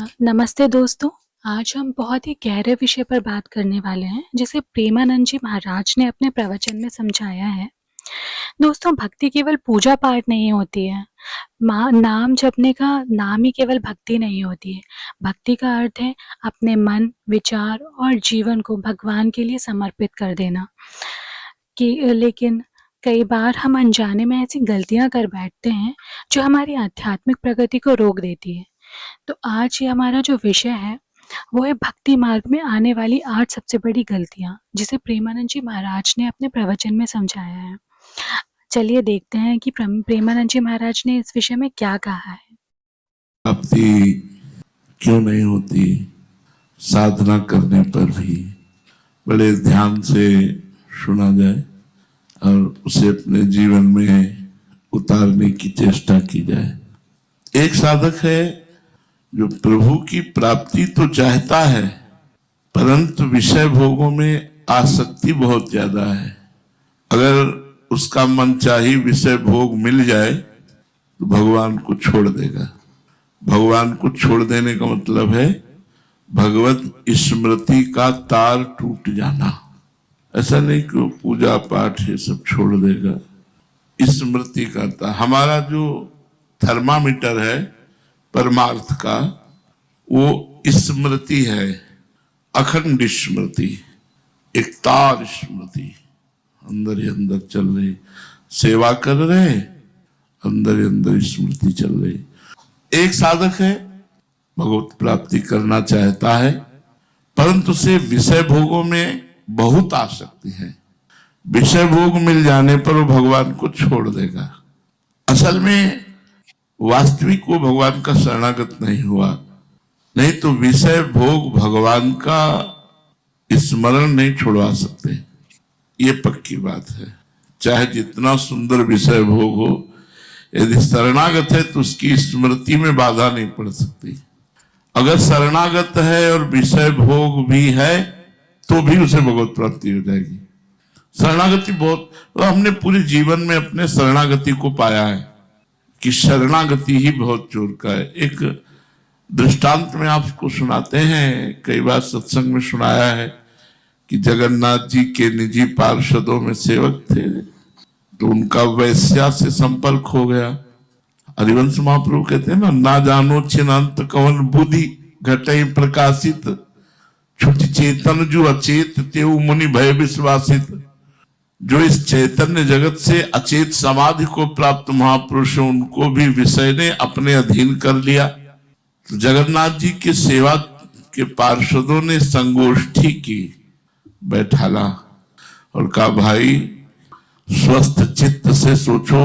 नमस्ते दोस्तों। आज हम बहुत ही गहरे विषय पर बात करने वाले हैं जिसे प्रेमानंद जी महाराज ने अपने प्रवचन में समझाया है। दोस्तों, भक्ति केवल पूजा पाठ नहीं होती है। नाम जपने का नाम ही केवल भक्ति नहीं होती है। भक्ति का अर्थ है अपने मन, विचार और जीवन को भगवान के लिए समर्पित कर देना। लेकिन कई बार हम अनजाने में ऐसी गलतियां कर बैठते हैं जो हमारी आध्यात्मिक प्रगति को रोक देती है। तो आज ये हमारा जो विषय है वो है भक्ति मार्ग में आने वाली 8 सबसे बड़ी गलतियां, जिसे प्रेमानंद जी महाराज ने अपने प्रवचन में समझाया है। चलिए देखते हैं कि प्रेमानंद जी महाराज ने इस विषय में क्या कहा है। प्राप्ति क्यों नहीं होती? साधना करने पर भी बड़े ध्यान से सुना जाए और उसे अपने जीवन में उतारने की चेष्टा की जाए। एक साधक है जो प्रभु की प्राप्ति तो चाहता है, परंतु विषय भोगों में आसक्ति बहुत ज्यादा है। अगर उसका मन चाही विषय भोग मिल जाए तो भगवान को छोड़ देगा। भगवान को छोड़ देने का मतलब है भगवत स्मृति का तार टूट जाना। ऐसा नहीं कि वो पूजा पाठ ये सब छोड़ देगा। स्मृति का तार, हमारा जो थर्मामीटर है परमार्थ का, वो स्मृति है, अखंड स्मृति, एक तार स्मृति अंदर ही अंदर चल रही। सेवा कर रहे, अंदर ही अंदर स्मृति चल रही। एक साधक है, भगवत प्राप्ति करना चाहता है, परंतु उसे विषय भोगों में बहुत आसक्ति है। विषय भोग मिल जाने पर वो भगवान को छोड़ देगा। असल में वास्तविक वो भगवान का शरणागत नहीं हुआ। नहीं तो विषय भोग भगवान का स्मरण नहीं छुड़वा सकते, ये पक्की बात है। चाहे जितना सुंदर विषय भोग हो, यदि शरणागत है तो उसकी स्मृति में बाधा नहीं पड़ सकती। अगर शरणागत है और विषय भोग भी है तो भी उसे भगवत प्राप्ति हो जाएगी। शरणागति बहुत, तो हमने पूरे जीवन में अपने शरणागति को पाया है कि शरणागति ही बहुत जोर का है। एक दृष्टांत में आपको सुनाते हैं, कई बार सत्संग में सुनाया है कि जगन्नाथ जी के निजी पार्षदों में सेवक थे, तो उनका वैश्या से संपर्क हो गया। हरिवंश महाप्रभु कहते हैं ना जानो छिन्नंत कवन बुद्धि घटई प्रकाशित, छुट चेतन जो अचेत तेऊ मुनि भय विश्वासित। जो इस चैतन्य जगत से अचेत समाधि को प्राप्त महापुरुष, उनको भी विषय ने अपने अधीन कर लिया। तो जगन्नाथ जी की सेवा के पार्षदों ने संगोष्ठी की, बैठाला और कहा, भाई स्वस्थ चित्त से सोचो,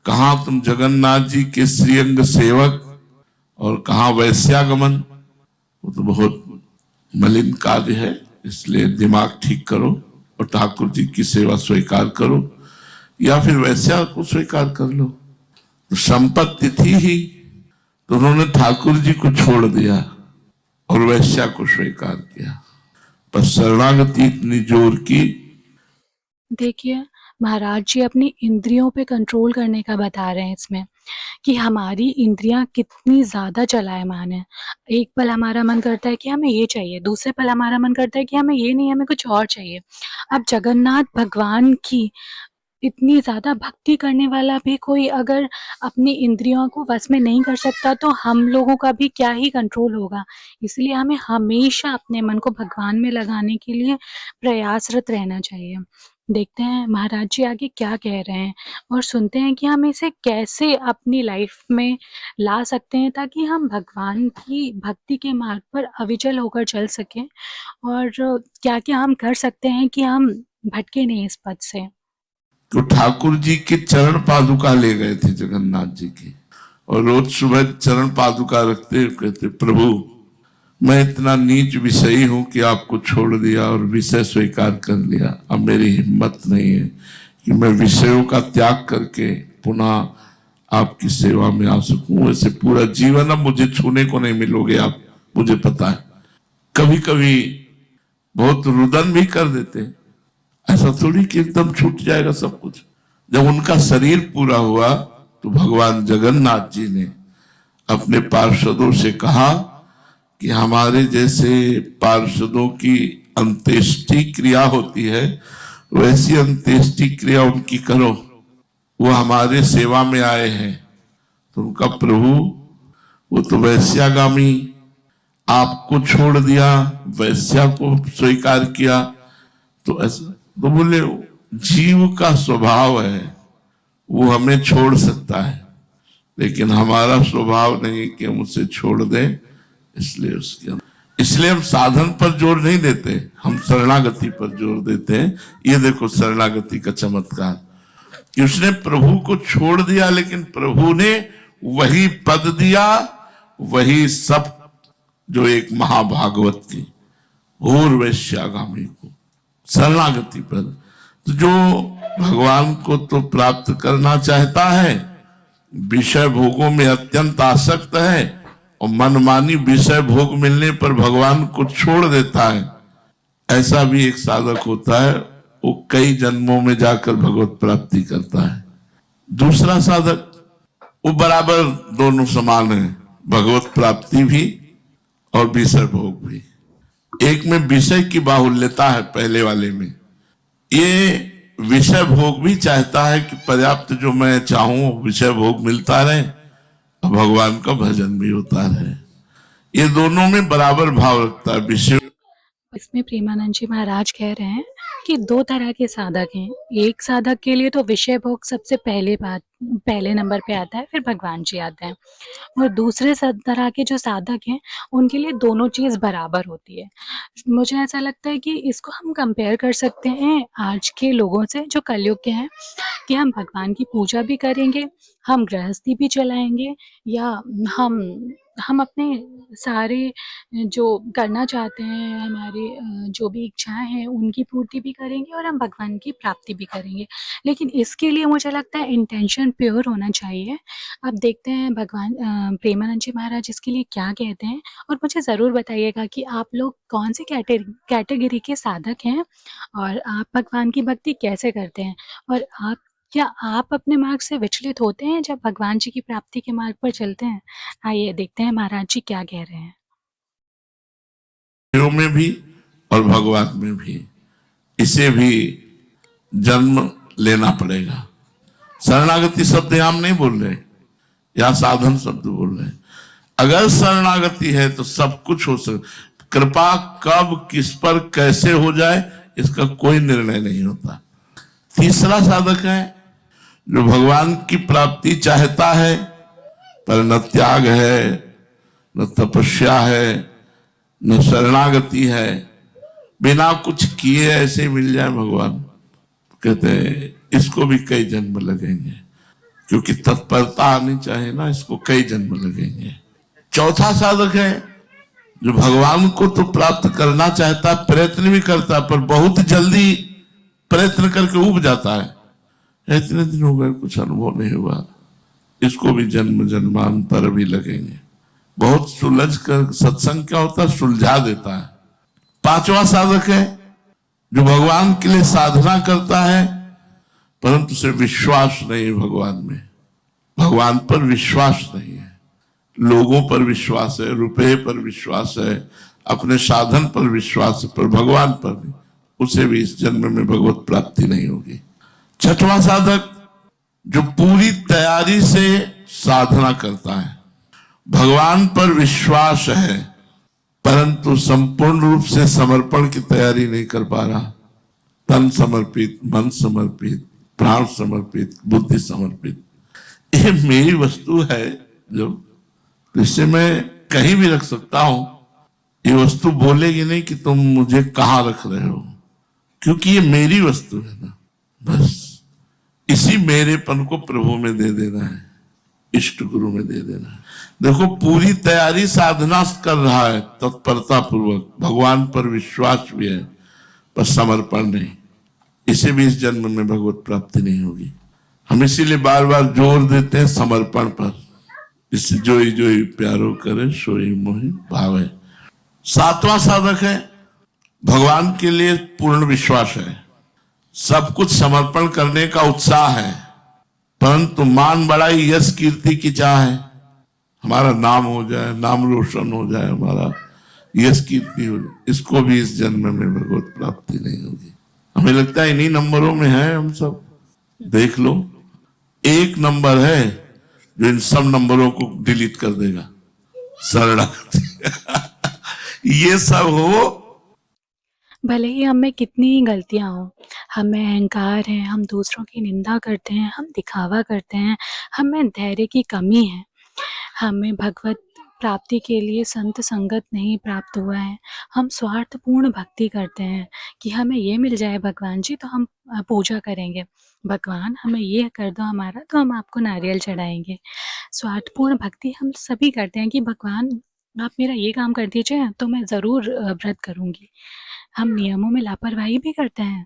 कहां तुम जगन्नाथ जी के श्रीअंग सेवक और कहां वैश्यागमन। वो तो बहुत मलिन कार्य है, इसलिए दिमाग ठीक करो और ठाकुर जी की सेवा स्वीकार करो या फिर वैश्या को स्वीकार कर लो। तो संपत्ति थी ही, तो उन्होंने ठाकुर जी को छोड़ दिया और वैश्या को स्वीकार किया। पर शरणागति इतनी जोर की। देखिए, महाराज जी अपनी इंद्रियों पे कंट्रोल करने का बता रहे हैं इसमें कि हमारी इंद्रियां कितनी ज्यादा चलायमान है। एक पल हमारा मन करता है कि हमें ये चाहिए, दूसरे पल हमारा मन करता है कि हमें ये नहीं, हमें कुछ और चाहिए। अब जगन्नाथ भगवान की इतनी ज्यादा भक्ति करने वाला भी कोई अगर अपनी इंद्रियों को वश में नहीं कर सकता, तो हम लोगों का भी क्या ही कंट्रोल होगा। इसलिए हमें हमेशा अपने मन को भगवान में लगाने के लिए प्रयासरत रहना चाहिए। देखते हैं महाराज जी आगे क्या कह रहे हैं और सुनते हैं कि हम इसे कैसे अपनी लाइफ में ला सकते हैं, ताकि हम भगवान की भक्ति के मार्ग पर अविचल होकर चल सकें। और क्या क्या हम कर सकते हैं कि हम भटके नहीं इस पथ से। तो ठाकुर जी के चरण पादुका ले गए थे जगन्नाथ जी की, और रोज सुबह चरण पादुका रखते कहते, प्रभु मैं इतना नीच विषयी हूं कि आपको छोड़ दिया और विषय स्वीकार कर लिया। अब मेरी हिम्मत नहीं है कि मैं विषयों का त्याग करके पुनः आपकी सेवा में आ सकूं। वैसे पूरा जीवन अब मुझे छूने को नहीं मिलोगे आप, मुझे पता है। कभी कभी बहुत रुदन भी कर देते, ऐसा थोड़ी कि एकदम छूट जाएगा सब कुछ। जब उनका शरीर पूरा हुआ तो भगवान जगन्नाथ जी ने अपने पार्षदों से कहा कि हमारे जैसे पार्षदों की अंत्येष्टि क्रिया होती है वैसी अंत्येष्टि क्रिया उनकी करो, वो हमारे सेवा में आए हैं। तो उनका प्रभु वो तो वैश्यागामी, आपको छोड़ दिया, वैश्या को स्वीकार किया, तो ऐसा तो बोले जीव का स्वभाव है, वो हमें छोड़ सकता है, लेकिन हमारा स्वभाव नहीं कि हम उसे छोड़ दें। इसलिए हम साधन पर जोर नहीं देते, हम शरणागति पर जोर देते हैं। ये देखो शरणागति का चमत्कार कि उसने प्रभु को छोड़ दिया, लेकिन प्रभु ने वही पद दिया, वही सब जो एक महाभागवत की घोर वैश्यागामी को शरणागति पर। तो जो भगवान को तो प्राप्त करना चाहता है, विषय भोगों में अत्यंत आसक्त है और मनमानी विषय भोग मिलने पर भगवान को छोड़ देता है, ऐसा भी एक साधक होता है, वो कई जन्मों में जाकर भगवत प्राप्ति करता है। दूसरा साधक वो बराबर दोनों समान है, भगवत प्राप्ति भी और विषय भोग भी। एक में विषय की बाहुल्यता है, पहले वाले में ये विषय भोग भी चाहता है कि पर्याप्त जो मैं चाहूं विषय भोग मिलता रहे और भगवान का भजन भी होता रहे। ये दोनों में बराबर भाव रखता है विषय। इसमें प्रेमानंद जी महाराज कह रहे हैं कि दो तरह के साधक हैं। एक साधक के लिए तो विषय भोग सबसे पहले नंबर पे आता है, फिर भगवान जी आते हैं। और दूसरे तरह के जो साधक हैं उनके लिए दोनों चीज़ बराबर होती है। मुझे ऐसा लगता है कि इसको हम कंपेयर कर सकते हैं आज के लोगों से जो कलयुग के हैं, कि हम भगवान की पूजा भी करेंगे, हम गृहस्थी भी चलाएंगे, या हम अपने सारे जो करना चाहते हैं, हमारी जो भी इच्छाएं हैं उनकी पूर्ति भी करेंगे और हम भगवान की प्राप्ति भी करेंगे। लेकिन इसके लिए मुझे लगता है इंटेंशन प्योर होना चाहिए। अब देखते हैं भगवान प्रेमानंद जी महाराज इसके लिए क्या कहते हैं, और मुझे ज़रूर बताइएगा कि आप लोग कौन सी कैटेगरी के साधक हैं और आप भगवान की भक्ति कैसे करते हैं, और क्या आप अपने मार्ग से विचलित होते हैं जब भगवान जी की प्राप्ति के मार्ग पर चलते हैं। आइए देखते हैं महाराज जी क्या कह रहे हैं। में भी और भगवान में भी इसे भी जन्म लेना पड़ेगा। शरणागति शब्द हम नहीं बोल रहे, या साधन शब्द बोल रहे। अगर शरणागति है तो सब कुछ हो सकता। कृपा कब किस पर कैसे हो जाए इसका कोई निर्णय नहीं होता। तीसरा साधक है जो भगवान की प्राप्ति चाहता है, पर न त्याग है, न तपस्या है, न शरणागति है, बिना कुछ किए ऐसे ही मिल जाए भगवान, कहते हैं इसको भी कई जन्म लगेंगे, क्योंकि तत्परता आनी चाहिए ना, इसको कई जन्म लगेंगे। चौथा साधक है जो भगवान को तो प्राप्त करना चाहता, प्रयत्न भी करता, पर बहुत जल्दी प्रयत्न करके उब जाता है, इतने दिन हो गए कुछ अनुभव नहीं हुआ, इसको भी जन्म जन्मांतर भी लगेंगे। बहुत सुलझ कर सत्संग क्या होता है, सुलझा देता है। पांचवा साधक है जो भगवान के लिए साधना करता है, परंतु उसे विश्वास नहीं भगवान में, भगवान पर विश्वास नहीं है, लोगों पर विश्वास है, रुपये पर विश्वास है, अपने साधन पर विश्वास है, पर भगवान पर नहीं, उसे भी इस जन्म में भगवत प्राप्ति नहीं होगी। छठवां साधक जो पूरी तैयारी से साधना करता है, भगवान पर विश्वास है, परंतु संपूर्ण रूप से समर्पण की तैयारी नहीं कर पा रहा, तन समर्पित, मन समर्पित, प्राण समर्पित, बुद्धि समर्पित, ये मेरी वस्तु है जो इसे मैं कहीं भी रख सकता हूं, ये वस्तु बोलेगी नहीं कि तुम मुझे कहां रख रहे हो, क्योंकि ये मेरी वस्तु है ना। बस इसी मेरेपन को प्रभु में दे देना है, इष्ट गुरु में दे देना है। देखो पूरी तैयारी साधना कर रहा है, तत्परता पूर्वक, भगवान पर विश्वास भी है, पर समर्पण नहीं, इसे भी इस जन्म में भगवत प्राप्ति नहीं होगी। हम इसीलिए बार बार जोर देते हैं समर्पण पर, इससे जोई जोई प्यारो करे सोई मोहि भावे। सातवां साधक है भगवान के लिए पूर्ण विश्वास है, सब कुछ समर्पण करने का उत्साह है, परंतु मान बड़ाई यश कीर्ति की चाह है। हमारा नाम हो जाए, नाम रोशन हो जाए, हमारा यश कीर्ति हो जाए, इसको भी इस जन्म में भगवत प्राप्ति नहीं होगी। हमें लगता है इन्हीं नंबरों में है हम सब। देख लो, एक नंबर है जो इन सब नंबरों को डिलीट कर देगा, शरणागति। ये सब हो, भले ही हम में कितनी ही गलतियाँ हों, हम में अहंकार है, हम दूसरों की निंदा करते हैं, हम दिखावा करते हैं, हम में धैर्य की कमी है, हमें भगवत प्राप्ति के लिए संत संगत नहीं प्राप्त हुआ है, हम स्वार्थपूर्ण भक्ति करते हैं कि हमें ये मिल जाए भगवान जी तो हम पूजा करेंगे, भगवान हमें ये कर दो हमारा तो हम आपको नारियल चढ़ाएंगे। स्वार्थपूर्ण भक्ति हम सभी करते हैं कि भगवान आप मेरा ये काम कर दीजिए तो मैं ज़रूर व्रत करूँगी। हम नियमों में लापरवाही भी करते हैं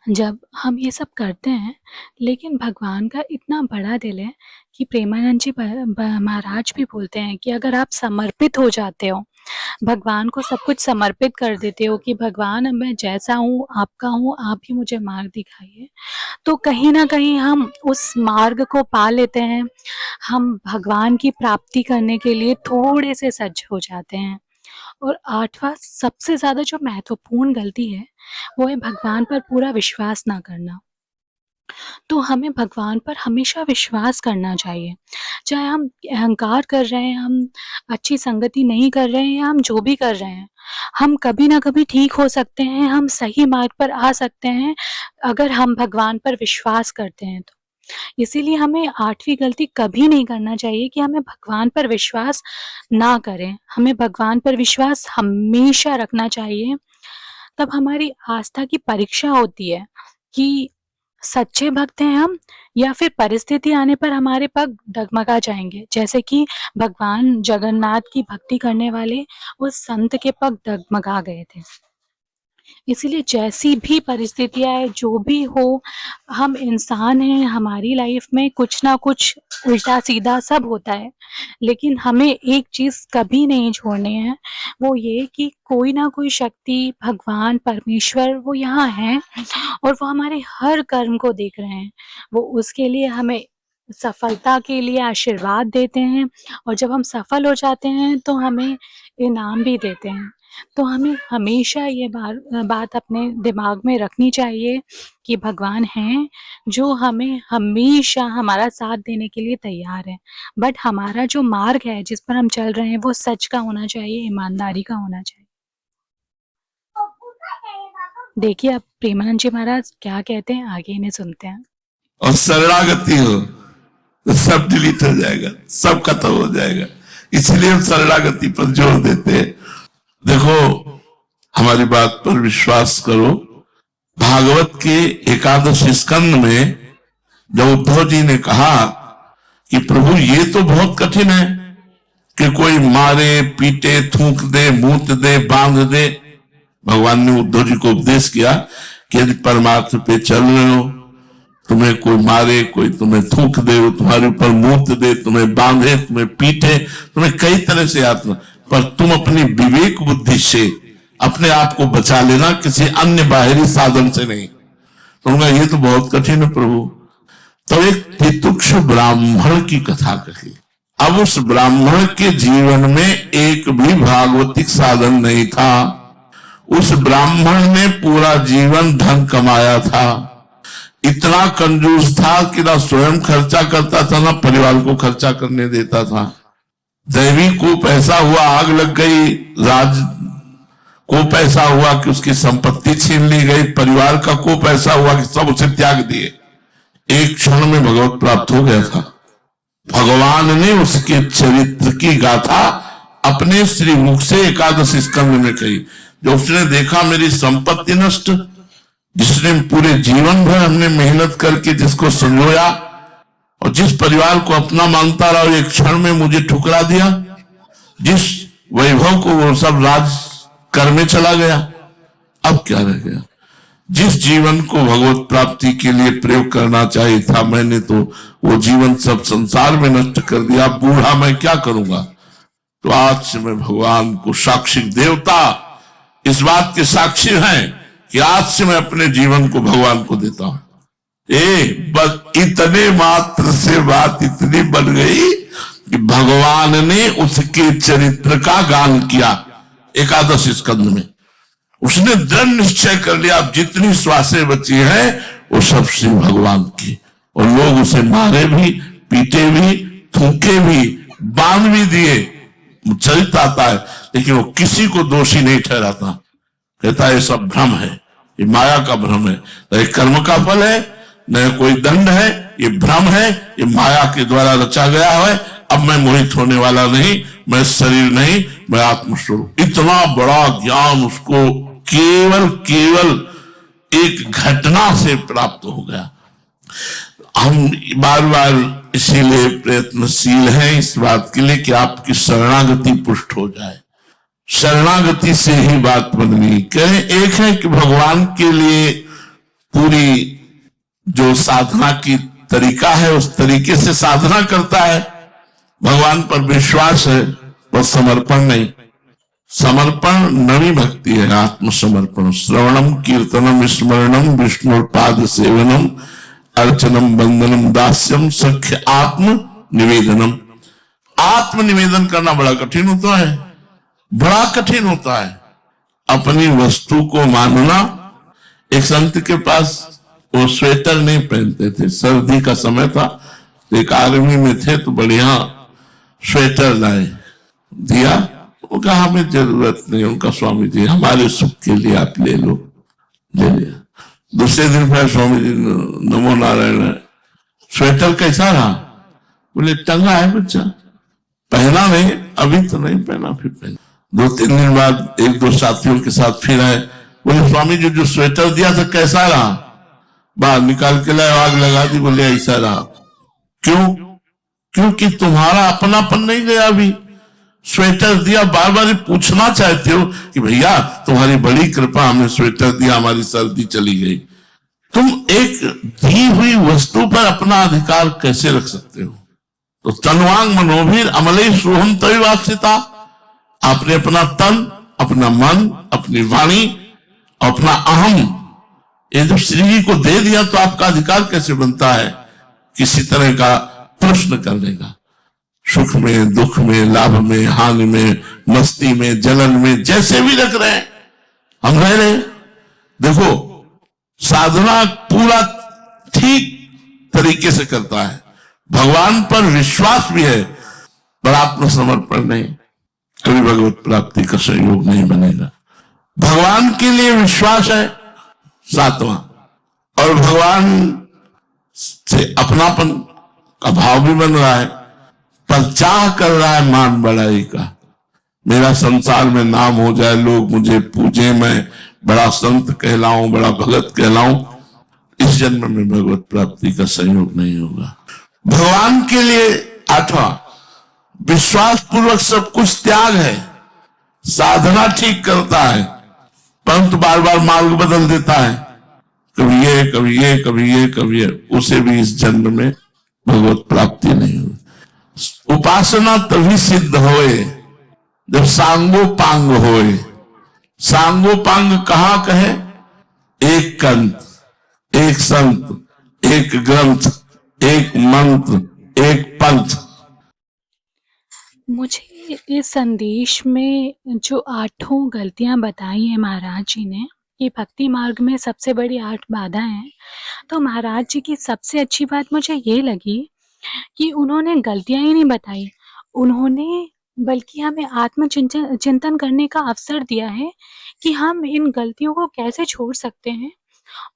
जब हम ये सब करते हैं, लेकिन भगवान का इतना बड़ा दिल है कि प्रेमानंद जी महाराज भी बोलते हैं कि अगर आप समर्पित हो जाते हो, भगवान को सब कुछ समर्पित कर देते हो कि भगवान मैं जैसा हूँ आपका हूँ, आप ही मुझे मार्ग दिखाइए, तो कहीं ना कहीं हम उस मार्ग को पा लेते हैं। हम भगवान की प्राप्ति करने के लिए थोड़े से सज्ज हो जाते हैं। और 8वां सबसे ज़्यादा जो महत्वपूर्ण गलती है, वो है भगवान पर पूरा विश्वास ना करना। तो हमें भगवान पर हमेशा विश्वास करना चाहिए। चाहे हम अहंकार कर रहे हैं, हम अच्छी संगति नहीं कर रहे हैं या हम जो भी कर रहे हैं, हम कभी ना कभी ठीक हो सकते हैं, हम सही मार्ग पर आ सकते हैं, अगर हम भगवान पर विश्वास करते हैं तो। इसीलिए हमें 8वीं गलती कभी नहीं करना चाहिए कि हमें भगवान पर विश्वास ना करें। हमें भगवान पर विश्वास हमेशा रखना चाहिए। तब हमारी आस्था की परीक्षा होती है कि सच्चे भक्त हैं हम या फिर परिस्थिति आने पर हमारे पग डगमगा जाएँगे। जैसे कि भगवान जगन्नाथ की भक्ति करने वाले उस संत के पग डगमगा गए थे। इसीलिए जैसी भी परिस्थितियाँ है, जो भी हो, हम इंसान हैं, हमारी लाइफ में कुछ ना कुछ उल्टा-सीधा सब होता है। लेकिन हमें एक चीज़ कभी नहीं छोड़नी है, वो ये कि कोई ना कोई शक्ति, भगवान, परमेश्वर वो यहाँ हैं और वो हमारे हर कर्म को देख रहे हैं। वो उसके लिए हमें सफलता के लिए आशीर्वाद देते हैं और जब हम सफल हो जाते हैं तो हमें इनाम भी देते हैं। तो हमें हमेशा ये बात अपने दिमाग में रखनी चाहिए कि भगवान हैं जो हमें हमेशा हमारा साथ देने के लिए तैयार हैं। बट हमारा जो मार्ग है जिस पर हम चल रहे हैं वो सच का होना चाहिए, ईमानदारी का होना चाहिए। देखिए अब प्रेमानंद जी महाराज क्या कहते हैं, आगे इन्हें सुनते हैं। और शरणागति हो तो सब डिलीट हो जाएगा, सब खत्म हो जाएगा। इसलिए हम शरणागति पर जोर देते हैं। देखो, हमारी बात पर विश्वास करो। भागवत के 11 स्कंद में जब उद्धव जी ने कहा कि प्रभु ये तो बहुत कठिन है कि कोई मारे, पीटे, थूक दे, मूत दे, बांध दे, भगवान ने उद्धव जी को उपदेश किया कि यदि परमार्थ पे चल रहे हो, तुम्हें कोई मारे, कोई तुम्हें थूक दे, तुम्हारे ऊपर मूत दे, तुम्हें बांधे, तुम्हें पीटे, तुम्हें कई तरह से यातना, पर तुम अपनी विवेक बुद्धि से अपने आप को बचा लेना, किसी अन्य बाहरी साधन से नहीं। तो उनका ये तो बहुत कठिन है प्रभु। तो एक तितुक्ष ब्राह्मण की कथा कही। अब उस ब्राह्मण के जीवन में एक भी भागवतिक साधन नहीं था। उस ब्राह्मण ने पूरा जीवन धन कमाया था, इतना कंजूस था कि ना स्वयं खर्चा करता था ना परिवार को खर्चा करने देता था। दैवी को पैसा हुआ, आग लग गई, राज को पैसा हुआ कि उसकी संपत्ति छीन ली गई, परिवार का को पैसा हुआ कि सब उसे त्याग दिए। एक क्षण में भगवत प्राप्त हो गया था। भगवान ने उसके चरित्र की गाथा अपने श्री मुख से 11 स्कंद में कही। जो उसने देखा मेरी संपत्ति नष्ट, जिसने पूरे जीवन भर हमने मेहनत करके जिसको संजोया और जिस परिवार को अपना मानता रहा, एक क्षण में मुझे ठुकरा दिया, जिस वैभव को वो सब राज कर में चला गया, अब क्या रह गया? जिस जीवन को भगवत प्राप्ति के लिए प्रयोग करना चाहिए था, मैंने तो वो जीवन सब संसार में नष्ट कर दिया। बूढ़ा मैं क्या करूंगा? तो आज से मैं भगवान को साक्षी, देवता इस बात के साक्षी हैं कि आज से मैं अपने जीवन को भगवान को देता हूं। बस इतने मात्र से बात इतनी बन गई, कि भगवान ने उसके चरित्र का गान किया एकादश स्कंद में। उसने दृढ़ निश्चय कर लिया अब जितनी श्वासें बची हैं वो सब श्री भगवान की, और लोग उसे मारे भी, पीटे भी, थूके भी, बांध भी दिए, चरित्र आता है, लेकिन वो किसी को दोषी नहीं ठहराता। कहता है ये सब भ्रम है, ये माया का भ्रम है, न कर्म का फल है, न कोई दंड है, ये भ्रम है, ये माया के द्वारा रचा गया है। अब मैं मोहित होने वाला नहीं, मैं शरीर नहीं, मैं आत्मस्वरूप। इतना बड़ा ज्ञान उसको केवल एक घटना से प्राप्त हो गया। हम बार बार इसीलिए प्रयत्नशील हैं इस बात के लिए कि आपकी शरणागति पुष्ट हो जाए। शरणागति से ही बात बननी। कहें एक है कि भगवान के लिए पूरी जो साधना की तरीका है उस तरीके से साधना करता है, भगवान पर विश्वास है, पर समर्पण नहीं। समर्पण नवी भक्ति है, आत्मसमर्पण। श्रवणम कीर्तनम स्मरणम विष्णुपाद सेवनम अर्चनम बंदनम दास्यम सख्य आत्म निवेदनम। आत्म निवेदन करना बड़ा कठिन होता है, बड़ा कठिन होता है। अपनी वस्तु को मानना। एक संत के पास वो स्वेटर नहीं पहनते थे, सर्दी का समय था, एक आर्मी में थे तो बढ़िया स्वेटर लाए, दिया, वो कहा हमें जरूरत नहीं। उनका स्वामी जी हमारे सुख के लिए आप ले लो, ले लिया। दूसरे दिन फिर स्वामी जी नमो नारायण, स्वेटर कैसा रहा? बोले टंगा है बच्चा, पहना नहीं, अभी तो नहीं पहना, फिर पहना। 2-3 दिन बाद एक दो साथियों के साथ फिर आए, बोले स्वामी जी जो स्वेटर दिया था कैसा रहा? बाहर निकाल के लाए, आग लगा दी, बोले ऐसा रहा। क्यों? क्योंकि तुम्हारा अपनापन नहीं गया। अभी स्वेटर दिया, बार बार पूछना चाहते हो कि भैया तुम्हारी बड़ी कृपा, हमने स्वेटर दिया, हमारी सर्दी चली गई। तुम एक दी हुई वस्तु पर अपना अधिकार कैसे रख सकते हो? तो तनवांग मनोभीर अमले सोहम तभी वास्ता। आपने अपना तन, अपना मन, अपनी वाणी, अपना अहम ये जब श्री जी को दे दिया तो आपका अधिकार कैसे बनता है किसी तरह का प्रश्न करने का? सुख में, दुख में, लाभ में, हानि में, मस्ती में, जलन में, जैसे भी रख रहे हैं हम रह रहे। देखो साधना पूरा ठीक तरीके से करता है, भगवान पर विश्वास भी है, पर आत्मसमर्पण नहीं, कभी भगवत प्राप्ति का सहयोग नहीं बनेगा। भगवान के लिए विश्वास है 7वां, और भगवान से अपनापन का भाव भी बन रहा है, पर चाह कर रहा है मान बढ़ाई का। मेरा संसार में नाम हो जाए, लोग मुझे पूजे, मैं बड़ा संत कहलाऊं, बड़ा भगत कहलाऊं। इस जन्म में भगवत प्राप्ति का सहयोग नहीं होगा। भगवान के लिए 8वां विश्वास पूर्वक सब कुछ त्याग है। साधना ठीक करता है, परंतु बार बार मार्ग बदल देता है, कभी ये कभी ये कभी ये कभी ये, उसे भी इस जन्म में भगवत प्राप्ति नहीं हुई। उपासना तभी सिद्ध होए जब सांगो पांग होए। सांगो पांग कहां कहे? एक कंठ, एक संत, एक ग्रंथ, एक मंत्र, एक पंथ। मुझे इस संदेश में जो 8 गलतियां बताई हैं महाराज जी ने, ये भक्ति मार्ग में सबसे बड़ी 8 बाधाएं हैं, तो महाराज जी की सबसे अच्छी बात मुझे ये लगी कि उन्होंने गलतियां ही नहीं बताई, उन्होंने बल्कि हमें चिंतन करने का अवसर दिया है कि हम इन गलतियों को कैसे छोड़ सकते हैं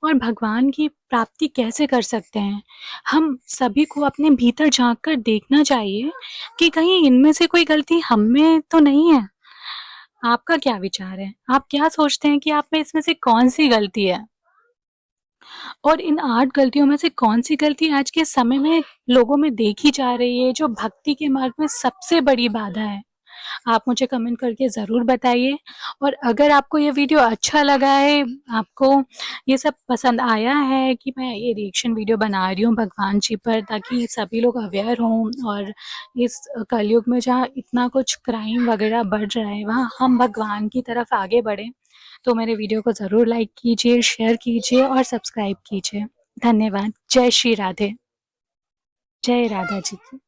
और भगवान की प्राप्ति कैसे कर सकते हैं। हम सभी को अपने भीतर झांक कर देखना चाहिए कि कहीं इनमें से कोई गलती हम में तो नहीं है। आपका क्या विचार है? आप क्या सोचते हैं कि आप में इसमें से कौन सी गलती है? और इन 8 गलतियों में से कौन सी गलती आज के समय में लोगों में देखी जा रही है जो भक्ति के मार्ग में सबसे बड़ी बाधा है? आप मुझे कमेंट करके ज़रूर बताइए। और अगर आपको ये वीडियो अच्छा लगा है, आपको ये सब पसंद आया है कि मैं ये रिएक्शन वीडियो बना रही हूँ भगवान जी पर, ताकि सभी लोग अवेयर हों, और इस कलयुग में जहाँ इतना कुछ क्राइम वगैरह बढ़ रहा है वहाँ हम भगवान की तरफ आगे बढ़ें, तो मेरे वीडियो को ज़रूर लाइक कीजिए, शेयर कीजिए और सब्सक्राइब कीजिए। धन्यवाद। जय श्री राधे। जय राधा जी की।